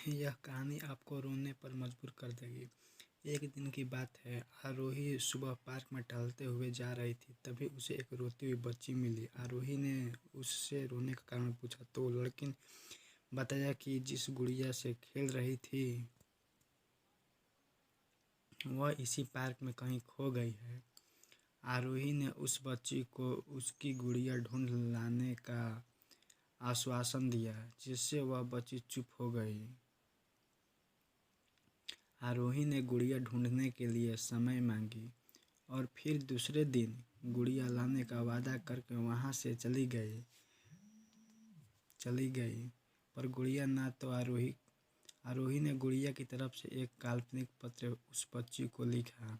यह कहानी आपको रोने पर मजबूर कर देगी। एक दिन की बात है, आरोही सुबह पार्क में टहलते हुए जा रही थी। तभी उसे एक रोती हुई बच्ची मिली। आरोही ने उससे रोने का कारण पूछा तो लड़की ने बताया कि जिस गुड़िया से खेल रही थी वह इसी पार्क में कहीं खो गई है। आरोही ने उस बच्ची को उसकी गुड़िया ढूंढ लाने का आश्वासन दिया, जिससे वह बच्ची चुप हो गई। आरोही ने गुड़िया ढूंढने के लिए समय मांगी और फिर दूसरे दिन गुड़िया लाने का वादा करके वहां से चली गई। पर गुड़िया ना तो आरोही ने गुड़िया की तरफ से एक काल्पनिक पत्र उस बच्ची को लिखा,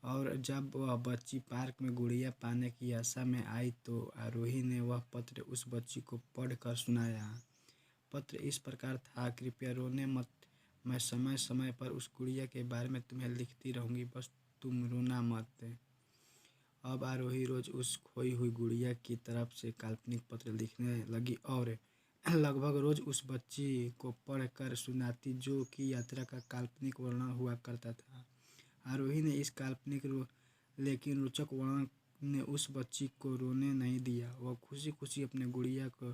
और जब वह बच्ची पार्क में गुड़िया पाने की आशा में आई तो आरोही ने वह पत्र उस बच्ची को पढ़कर सुनाया। पत्र इस प्रकार था, कृपया रोने मत, मैं समय समय पर उस गुड़िया के बारे में तुम्हें लिखती रहूँगी, बस तुम रोना मत। अब आरोही रोज उस खोई हुई गुड़िया की तरफ से काल्पनिक पत्र लिखने लगी और लगभग रोज उस बच्ची को पढ़कर सुनाती, जो कि यात्रा का काल्पनिक वर्णन हुआ करता था। आरोही ने इस काल्पनिक लेकिन रोचक वर्णन ने उस बच्ची को रोने नहीं दिया। वह खुशी खुशी अपने गुड़िया को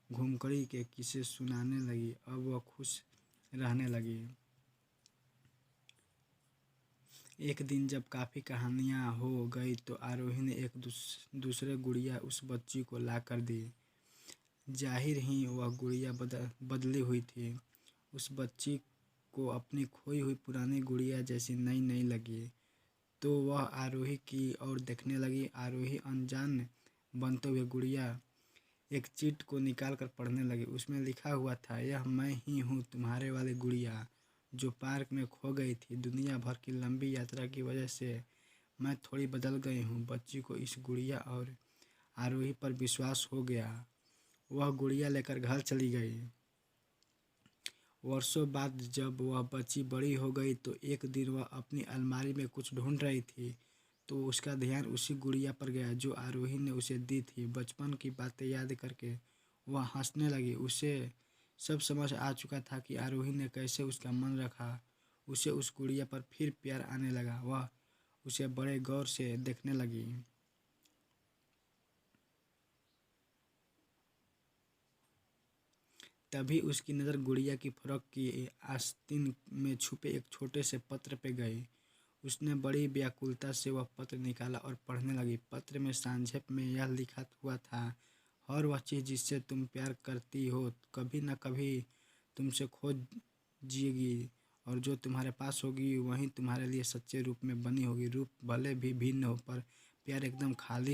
घूमकड़ी के किस्से सुनाने लगी। अब वह खुश रहने लगी। एक दिन जब काफ़ी कहानियाँ हो गई तो आरोही ने एक दूसरे गुड़िया उस बच्ची को ला कर दी। जाहिर ही वह गुड़िया बदली हुई थी। उस बच्ची को अपनी खोई हुई पुरानी गुड़िया जैसी नई लगी, तो वह आरोही की ओर देखने लगी। आरोही अनजान बनते हुए गुड़िया एक चिट को निकाल कर पढ़ने लगी। उसमें लिखा हुआ था, यह मैं ही हूँ, तुम्हारे वाली गुड़िया जो पार्क में खो गई थी। दुनिया भर की लंबी यात्रा की वजह से मैं थोड़ी बदल गई हूँ। बच्ची को इस गुड़िया और आरोही पर विश्वास हो गया। वह गुड़िया लेकर घर चली गई। वर्षों बाद जब वह बच्ची बड़ी हो गई तो एक दिन वह अपनी अलमारी में कुछ ढूंढ रही थी, तो उसका ध्यान उसी गुड़िया पर गया जो आरोही ने उसे दी थी। बचपन की बातें याद करके वह हंसने लगी। उसे सब समझ आ चुका था कि आरोही ने कैसे उसका मन रखा। उसे उस गुड़िया पर फिर प्यार आने लगा। वह उसे बड़े गौर से देखने लगी। तभी उसकी नज़र गुड़िया की फ्रॉक की आस्तीन में छुपे एक छोटे से पत्र पे गई। उसने बड़ी व्याकुलता से वह पत्र निकाला और पढ़ने लगी। पत्र में संक्षेप में यह लिखा हुआ था, हर वह चीज़ जिससे तुम प्यार करती हो कभी न कभी तुमसे खो जिएगी, और जो तुम्हारे पास होगी वही तुम्हारे लिए सच्चे रूप में बनी होगी। रूप भले भी भिन्न हो, पर प्यार एकदम खाली